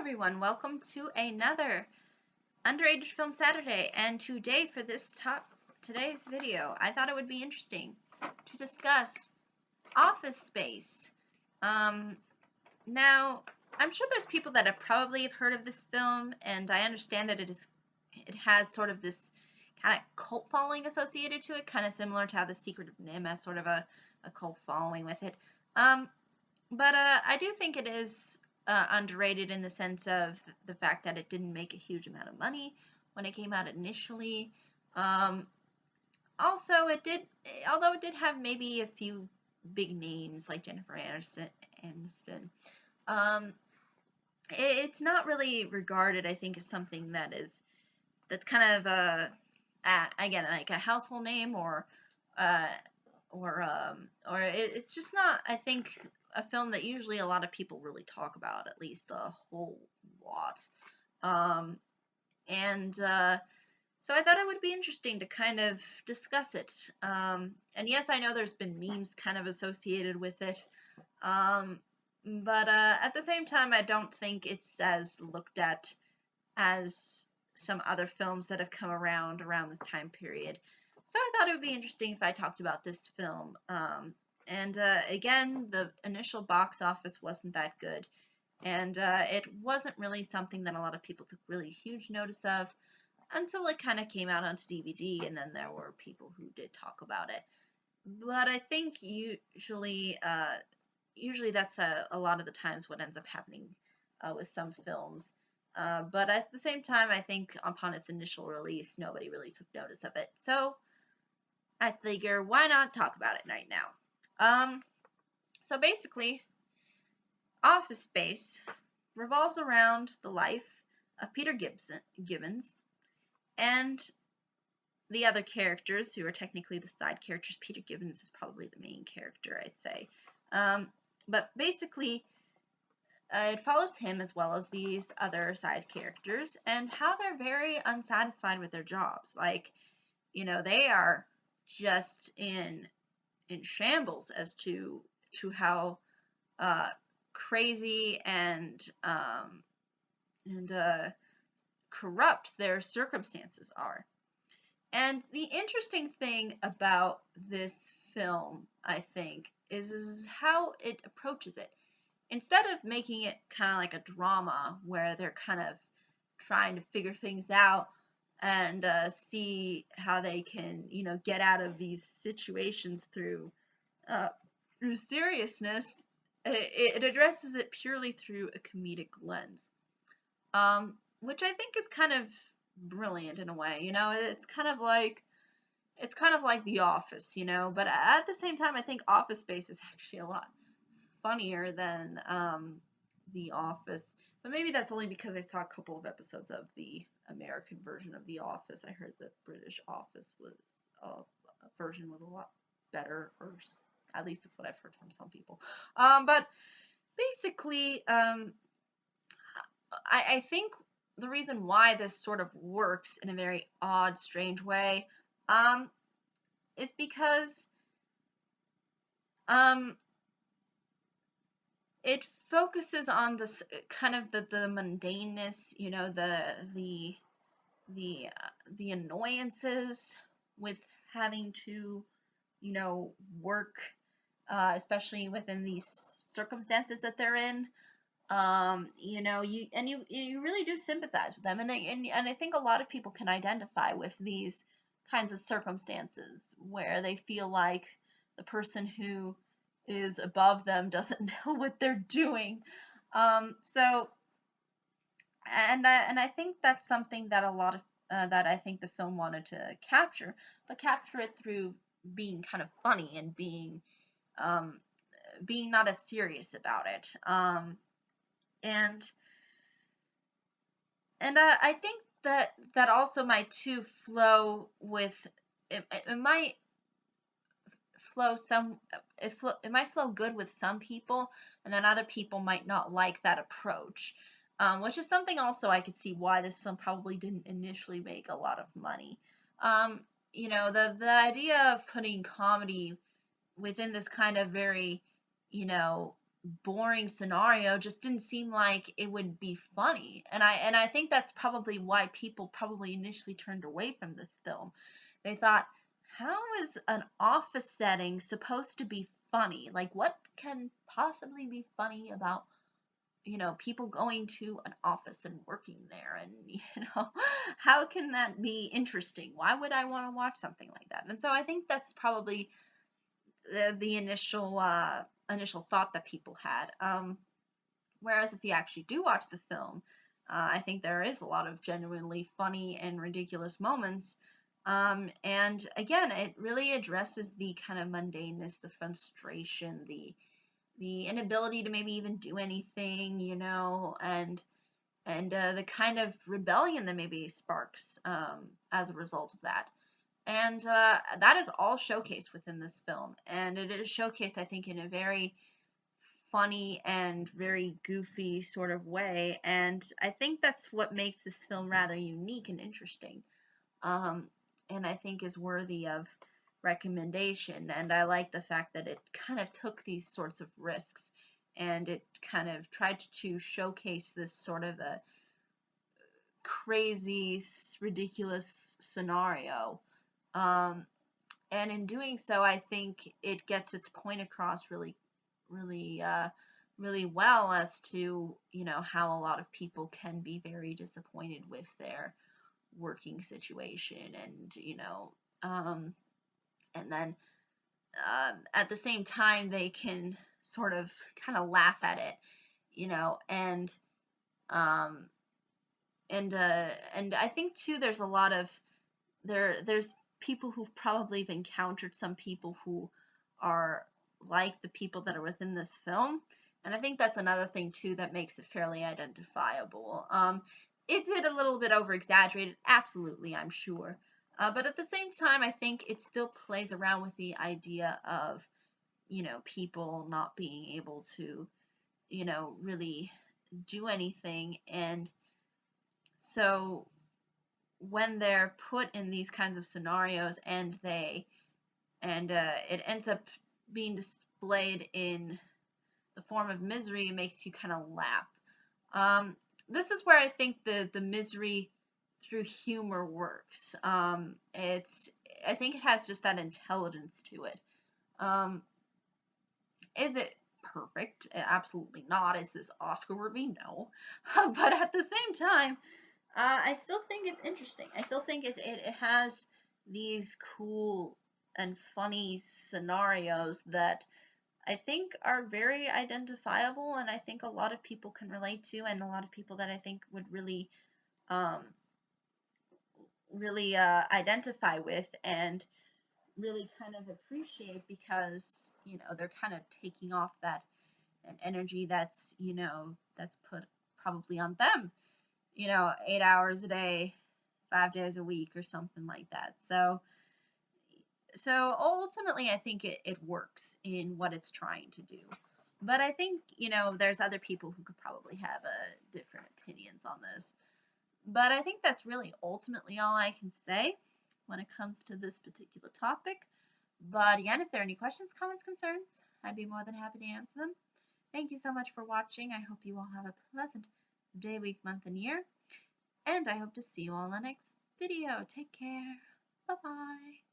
everyone, welcome to another Underrated Film Saturday, and today for today's video, I thought it would be interesting to discuss Office Space. Now, I'm sure there's people that have heard of this film, and I understand that it has sort of this kind of cult following associated to it, kind of similar to how The Secret of NIMH has sort of a cult following with it. But I do think it is underrated in the sense of the fact that it didn't make a huge amount of money when it came out initially. Also, although it did have maybe a few big names like Jennifer Aniston, it's not really regarded, I think, as something that's kind of again, like a household name it's just not, I think, a film that usually a lot of people really talk about, at least a whole lot. So I thought it would be interesting to kind of discuss it. And yes, I know there's been memes kind of associated with it. But at the same time, I don't think it's as looked at as some other films that have come around this time period. So I thought it would be interesting if I talked about this film. Again, the initial box office wasn't that good, and it wasn't really something that a lot of people took really huge notice of until it kind of came out onto DVD, and then there were people who did talk about it. But I think usually that's a lot of the times what ends up happening with some films. But at the same time, I think upon its initial release, nobody really took notice of it. So I figure, why not talk about it right now? So basically, Office Space revolves around the life of Peter Gibbons and the other characters who are technically the side characters. Peter Gibbons is probably the main character, I'd say. But basically, it follows him as well as these other side characters and how they're very unsatisfied with their jobs. Like, they are just in shambles as to how crazy and corrupt their circumstances are. And the interesting thing about this film, I think, is how it approaches it. Instead of making it kind of like a drama where they're kind of trying to figure things out and see how they can, get out of these situations through seriousness, it addresses it purely through a comedic lens, which I think is kind of brilliant in a way. It's kind of like The Office, but at the same time, I think Office Space is actually a lot funnier than The Office. But maybe that's only because I saw a couple of episodes of the American version of The Office. I heard the British Office version was a lot better, or at least that's what I've heard from some people. But basically, I think the reason why this sort of works in a very odd, strange way is because it focuses on this kind of the mundaneness, the annoyances with having to, work, especially within these circumstances that they're in. You really do sympathize with them, and I think a lot of people can identify with these kinds of circumstances where they feel like the person who is above them doesn't know what they're doing. And I think that's something that a lot of that I think the film wanted to capture, but capture it through being kind of funny and being not as serious about it. And I think that also might too flow with it might flow it might flow good with some people, and then other people might not like that approach, which is something also I could see why this film probably didn't initially make a lot of money. The idea of putting comedy within this kind of very boring scenario just didn't seem like it would be funny. And I think that's probably why people probably initially turned away from this film. They thought, how is an office setting supposed to be funny? Like, what can possibly be funny about, people going to an office and working there? And, how can that be interesting? Why would I want to watch something like that? And so I think that's probably the initial thought that people had. Whereas if you actually do watch the film, I think there is a lot of genuinely funny and ridiculous moments. And again, it really addresses the kind of mundaneness, the frustration, the inability to maybe even do anything, and the kind of rebellion that maybe sparks as a result of that. And that is all showcased within this film. And it is showcased, I think, in a very funny and very goofy sort of way. And I think that's what makes this film rather unique and interesting. Um, and I think is worthy of recommendation. And I like the fact that it kind of took these sorts of risks and it kind of tried to showcase this sort of a crazy, ridiculous scenario. Um, and in doing so, I think it gets its point across really, really well as to, how a lot of people can be very disappointed with their working situation, and, and then at the same time, they can sort of kind of laugh at it, um, and I think too, there's a lot of there's people who've probably encountered some people who are like the people that are within this film, and I think that's another thing too that makes it fairly identifiable. Is it a little bit over exaggerated? Absolutely, I'm sure. But at the same time, I think it still plays around with the idea of, people not being able to, really do anything. And so when they're put in these kinds of scenarios and it ends up being displayed in the form of misery, it makes you kind of laugh. This is where I think the misery through humor works. I think it has just that intelligence to it. Is it perfect? Absolutely not. Is this Oscar worthy? No. But at the same time, I still think it's interesting. I still think it has these cool and funny scenarios that I think are very identifiable, and I think a lot of people can relate to, and a lot of people that I think would um, really identify with and really kind of appreciate, because they're kind of taking off that an energy that's that's put probably on them, 8 hours a day, 5 days a week, or something like that. So ultimately, I think it works in what it's trying to do. But I think, there's other people who could probably have different opinions on this. But I think that's really ultimately all I can say when it comes to this particular topic. But again, if there are any questions, comments, concerns, I'd be more than happy to answer them. Thank you so much for watching. I hope you all have a pleasant day, week, month, and year. And I hope to see you all in the next video. Take care. Bye-bye.